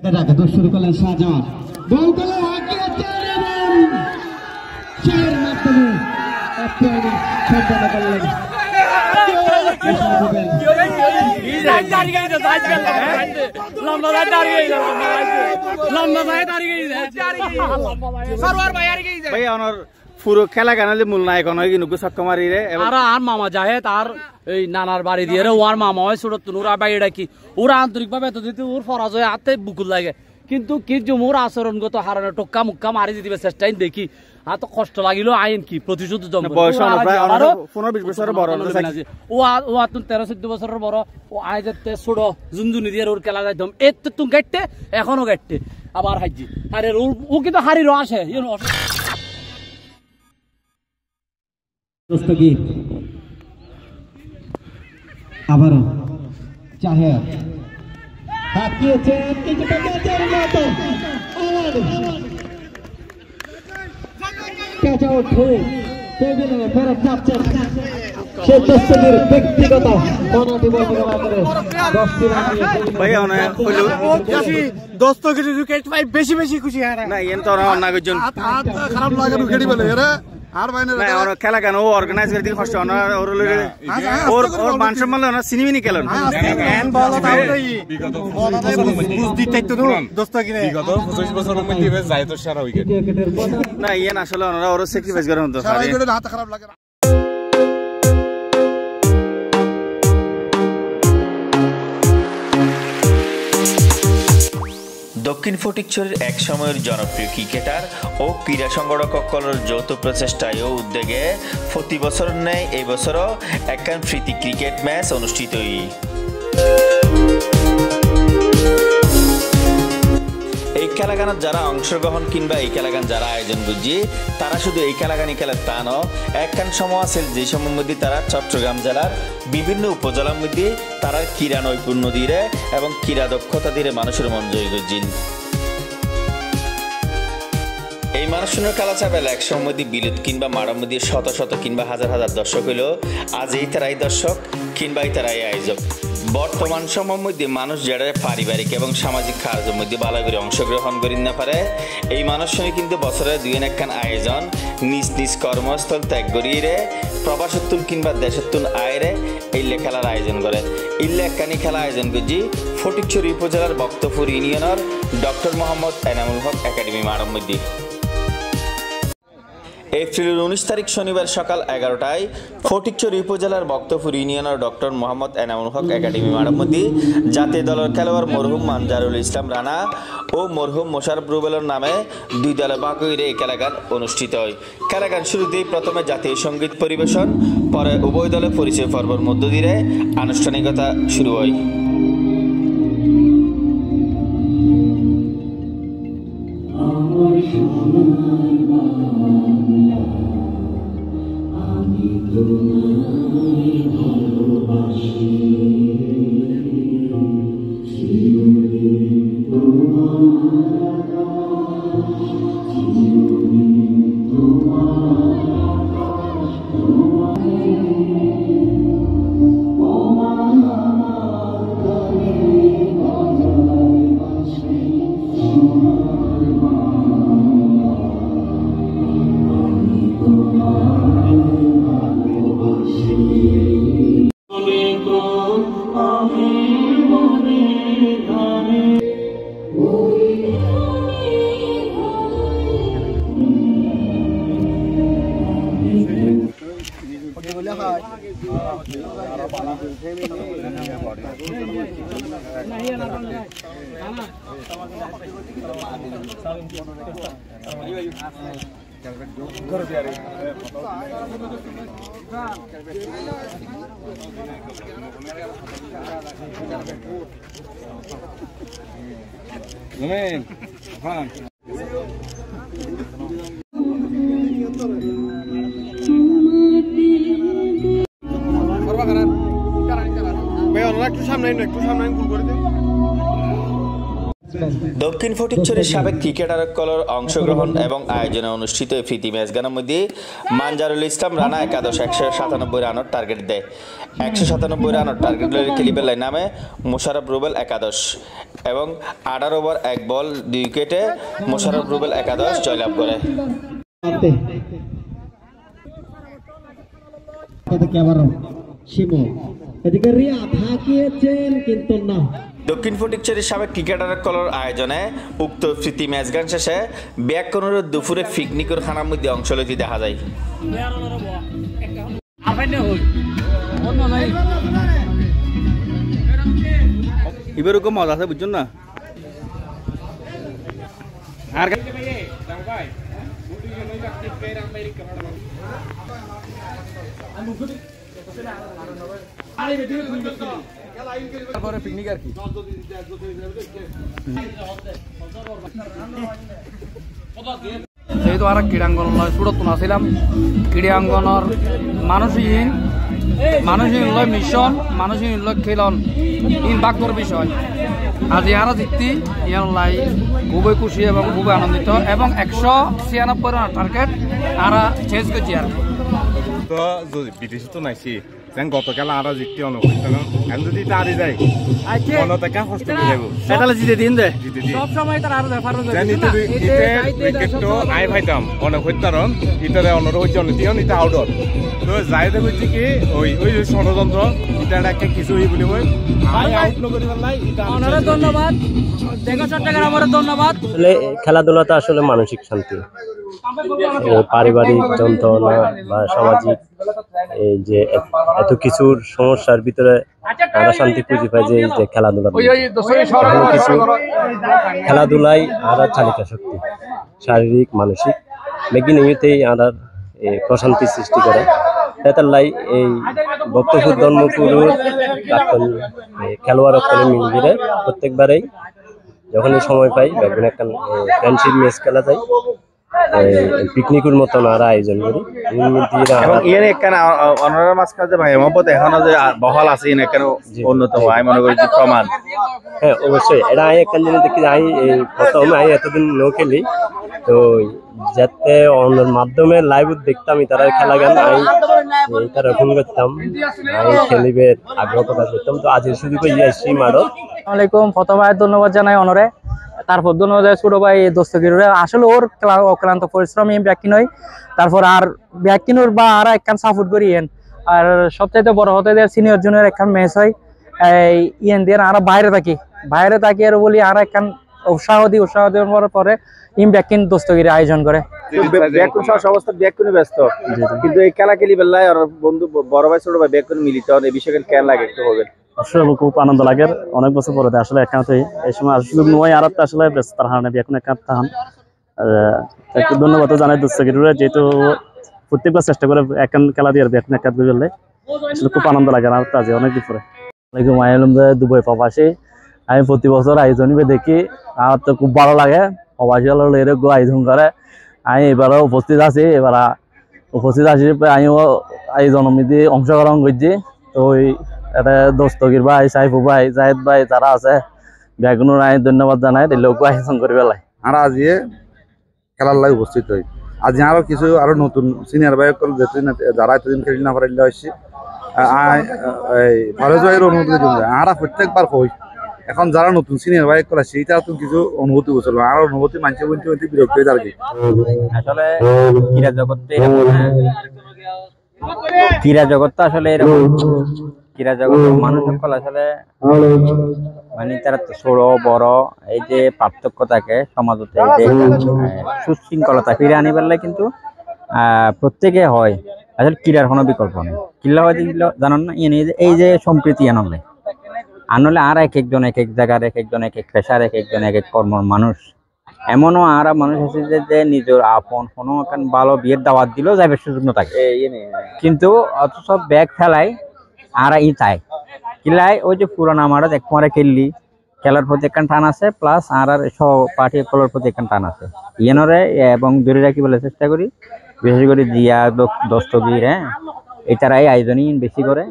এটাকে দোষ শুরু করলেন শাহজাহান, বল করলেন চারের মাধ্যমে সম্পন্ন করলেন। পুরো খেলা গানালে মূল নায়ক নয় কিন্তু ছক্কা মারি রে। আর মামা যায় তার এই নানার বাড়ি দিয়ে রে ওর মামা হয় ছোট ওরা বাইরে কি ওরা আন্তরিক ভাবে এত দিতে ওর পরাজয় হাতে বুকুল লাগে, কিন্তু কি জমুর আচরণগত হারানো টক্কা মুক্কা মারি দিতে চেষ্টাই দেখি আর তো কষ্ট লাগিল আইন কি প্রতিশোধ বয়স 15-20 বছরের বড় ও 13-14 বছরের বড় ও আই যেতে ছোট জুনজুনি দিয়ে ওর খেলা যাইতাম এত তুমি গাইতে এখনো গাইতে আবার হাজি আরে ও কিন্তু হারিরও আসে দস্তগীর আবারও চাহের হাঁকিয়েছেন কিছুটা ম্যাচের মতো ক্যাচ আউট হয়ে টেবিলে ফেরত যাচ্ছেন সে দস্তগীর ব্যক্তিগত মনোটি বল করে 10টি রান নিয়ে দস্তগীর উইকেট পাই বেশি বেশি খুশি হয় না এন তো না গজন খারাপ লাগে উইকেট বলে রে আর বাইরে না আর খেলা কেন ও অর্গানাইজ করে দিকে ফার্স্ট অনার ওর ওর বানসম মাল না সিনেমিনি খেলেন এন বল আউটই বিগত বুঝ দিতে তো দস্তগীর বিগত 25 বছরের মধ্যে যায় তো সারা উইকেট না এন আসলে ওরা ওর স্যাক্রিফাইস করেন তো সারা উইকেটের হাত খারাপ লাগে। দক্ষিণ ফটিকছড়ির এক সময়ের জনপ্রিয় ক্রিকেটার ও ক্রীড়া সংগঠক সকলের যৌথ প্রচেষ্টায় ও উদ্যোগে প্রতি বছর ন্যায় এই বছরও একখান প্রীতি ক্রিকেট ম্যাচ অনুষ্ঠিত হয়। এই খেলাগানত যারা অংশগ্রহণ কিংবা এই খেলাগান যারা আয়োজন করছে তারা শুধু এই খেলাগানি খেলার তা ন একখান সময় আছে যে সময়ের মধ্যে তারা চট্টগ্রাম জেলার বিভিন্ন উপজেলার মধ্যে তারা ক্রীড়া নৈপুণ্য দিয়ে এবং ক্রীড়া দক্ষতা দিয়ে মানুষের মন জয় করছেন। এই মানুষের খেলা চাপেল এক সময় মধ্যে বিলুত কিংবা মারার মধ্যে শত শত কিংবা হাজার হাজার দর্শক হইল আজ এই তারাই দর্শক কিংবা এই তারাই আয়োজক। বর্তমান সময়ের মধ্যে মানুষ যারা পারিবারিক এবং সামাজিক কার্যের মধ্যে ভালো করে অংশগ্রহণ করি না পারে এই মানুষের কিন্তু বছরের দুই একখান আয়োজন নিজ নিজ কর্মস্থল ত্যাগ করিয়ে প্রবাসোত্তর কিংবা দেশোত্তর আয়রে এই খেলার আয়োজন করে। এই একখানি খেলা আয়োজন করছি ফটিকছড়ি উপজেলার বক্তপুর ইউনিয়নের ডক্টর মোহাম্মদ এনামুল হক একাডেমি মাঠের মধ্যে। এপ্রিলের 19 তারিখ শনিবার সকাল 11টায় ফটিকছড়ি উপজেলার বক্তপুর ইউনিয়নের ডক্টর মোহাম্মদ এনামুল হক একাডেমি মাঠের মধ্যে জাতীয় দলের খেলোয়াড় মরহুম মানজারুল ইসলাম রানা ও মরহুম মোশাররফ রুবেলের নামে দুই দলে ভাগ হয়ে এই খেলাগান অনুষ্ঠিত হয়। খেলাগান শুরুতেই প্রথমে জাতীয় সঙ্গীত পরিবেশন, পরে উভয় দলে পরিচয় পর্বের মধ্য দিয়ে আনুষ্ঠানিকতা শুরু হয়। দক্ষিণ ফটিকছড়ির সাবেক ক্রিকেটারসকলৰ অংশগ্রহণ এবং আয়োজনে অনুষ্ঠিত এই প্রীতি ম্যাচগানৰ মধ্যে মানজারুল ইসলাম রানা একাদশ 197 রানের টার্গেট দেয়। 197 রানের টার্গেট লই খেলি পেলাই নামে মোশাররফ রুবেল একাদশ এবং 18 ওভার 1 বল 2 উইকেটে মোশাররফ রুবেল একাদশ জয়লাভ করে। এদিকে রিয়াদ হাঁকিয়েছেন কিন্তু না। দক্ষিণ ফটিকছড়ির সাবেক ক্রিকেটারসকলৰ আয়োজনে উক্ত প্রীতি ম্যাচগান শেষে ব্যাককনের দুপুরে পিকনিকের খানার মধ্যে অংশ লইতে দেখা যায়। এবার ওকে মজা আছে বুঝছেন না। আর পিকনিক আর কি যেহেতু আর ক্রীড়াঙ্গন সুরত নাছিলাম ক্রীড়াঙ্গনের মানুষহীন লয় মিশন মানুষহীন লয় খেলন ইন ভাগ্যর বিষয় আজি আর জিততি ইয়ার লাই খুবই খুশি এবং খুবই আনন্দিত এবং 196 রান টার্গেট আর চেঞ্জ করছি আর তো বিদেশে তো নাইছি যেন গত খেলা আর জিততে অনুভূতি এখন যদি তারি যায় মনে থেকে কষ্ট করে যাব সেটালে জিতে দিন দে সব সময় তার আর ব্যাপার উইকেটটো আই পাইতাম অনুভূতি কারণ ইটারে অনুরোধ অনিতিও নিতে আউটর তো যাই দেব কি ওই ষড়যন্ত্র এটা একটা কিছু হই বলি হয় আই আউট নকরি পারলাই অনেক ধন্যবাদ দেখা চট্টগ্রাম আমার ধন্যবাদ। আসলে খেলাধুলাটা আসলে মানসিক শান্তি, পারিবারিক যন্ত্রণা বা সামাজিক এই যে এত কিছুর সমস্যার ভিতরে আমরা শান্তি খুঁজে পাই যে এই যে খেলাধুলা কিছু খেলাধুলাই আর চালিকা শক্তি শারীরিক মানসিক মেগিনেতেই আর প্রশান্তি সৃষ্টি করে। তাই এই ভক্তপুর ধর্মপুরের প্রাক্তন খেলোয়াড় মিলবিরে প্রত্যেকবারেই যখনই সময় পাই বেগুন একটা ফ্রেন্ডশিপ ম্যাচ খেলা যায় পিকনিকের মতন আর আয়োজন করি এবং এর একখানা অনার মাঝখানে যে ভাই মহব্বত এখনো যে বহাল আছে এর একখানা অন্যতম আমি মনে করি যে প্রমাণ। হ্যাঁ অবশ্যই এটা আমি একটা জিনিস দেখি আমি প্রথম আমি এতদিন নো খেলি তো যাতে অন্যের মাধ্যমে লাইভ দেখতাম তারা খেলা গান আমি তারা ফোন করতাম আমি খেলিবের আগ্রহ প্রকাশ করতাম। তো আজকের সুযোগ আসছি মারো আসসালামাইকুম প্রথমে ধন্যবাদ জানাই অনরে, তারপর ধন্যবাদ ছোট ভাই দোস্তগিরে আসলে ওর অক্লান্ত পরিশ্রম ব্যাকি নয় তারপর আর ব্যাকিনোর বা আর একখান সাপোর্ট করি আর সবচাইতে বড় হতে দেয় সিনিয়র জুনিয়র একখান ম্যাচ হয় ইয়েন দিয়ে আর বাইরে থাকি আর বলি আর একখান উৎসাহ দেওয়ার পরে ইম ব্যাকিন দোস্তগিরি আয়োজন করে অবস্থা ব্যাকুনি ব্যস্ত কিন্তু এই খেলা খেলি বেলায় আর বন্ধু বড় ভাই ছোট ভাই ব্যাকুনি মিলিত এই বিষয়ে কেন লাগে একটু বলবেন। আসলে খুব আনন্দ লাগে অনেক বছর পরে আসলে একান্তই এই সময় সুযোগ নয় আর আসলে ব্যস্ততার কারণে এখন একান্ত থাকান একটু ধন্যবাদ জানাই দোস্তগিরিরা যেহেতু প্রত্যেকবার চেষ্টা করে এখন খেলা দিয়ে এখন একাত গেলে আসলে খুব আনন্দ লাগে আর আজ অনেক দিন পরে আইলাম যে দুবাই প্রবাসী আমি প্রতি বছর আয়োজন দেখি আমার তো খুব ভালো লাগে প্রবাসী এরকম আয়োজন করে আমি এবারও উপস্থিত আছি আমিও এই জন্মবিধি অংশগ্রহণ করছি। তো এটা দোস্তগির ভাই সাইফু ভাই জাহেদ ভাই যারা আছে বেগুনের আমি ধন্যবাদ জানাই লোক আয়োজন করে পেলাই আর আজকে খেলার লাই উপস্থিত হই আজ আরো কিছু আরো নতুন সিনিয়র ভাই যারা এতদিন খেলি না পারিলে আসছি অনুমতি আর প্রত্যেকবার হই এখন যারা নতুন সিনিয়র ভাই করা সেইটা তো কিছু অনুভূতি বলছিল আর অনুভূতি মানছে বলতে বিরক্ত হয়ে আর কি আসলে ক্রীড়া জগৎ আসলে এরকম ক্রীড়া জগৎ মানুষ সকল আসলে মানে তারা ছোট বড় এই যে পার্থক্য থাকে সমাজতে সুশৃঙ্খলতা ফিরে আনি পারলে কিন্তু প্রত্যেকে হয় আসলে ক্রীড়ার কোনো বিকল্প নেই। ক্রীড়া হয় জানান না এই যে সম্প্রীতি আনলে আর এক একজন এক এক জায়গার এক একজন এক এক পেশার এক একজন এক এক কর্মর মানুষ এমনও আর মানুষ আছে যে নিজের আপন কোনো ভালো বিয়ের দাওয়াত দিলেও যাবে সুযোগ থাকে কিন্তু অথচ ব্যাগ ফেলাই আর চাই কিলাই ওই যে পুরান আমার এক পরে খেললি খেলার প্রতি একখান টান আছে প্লাস আর সহপাঠী খেলার প্রতি একখান টান আছে ইয়েনরে এবং ধরে রাখি বলে চেষ্টা করি বিশেষ করে জিয়া দস্তগির এই তারাই আয়োজনই বেশি করে।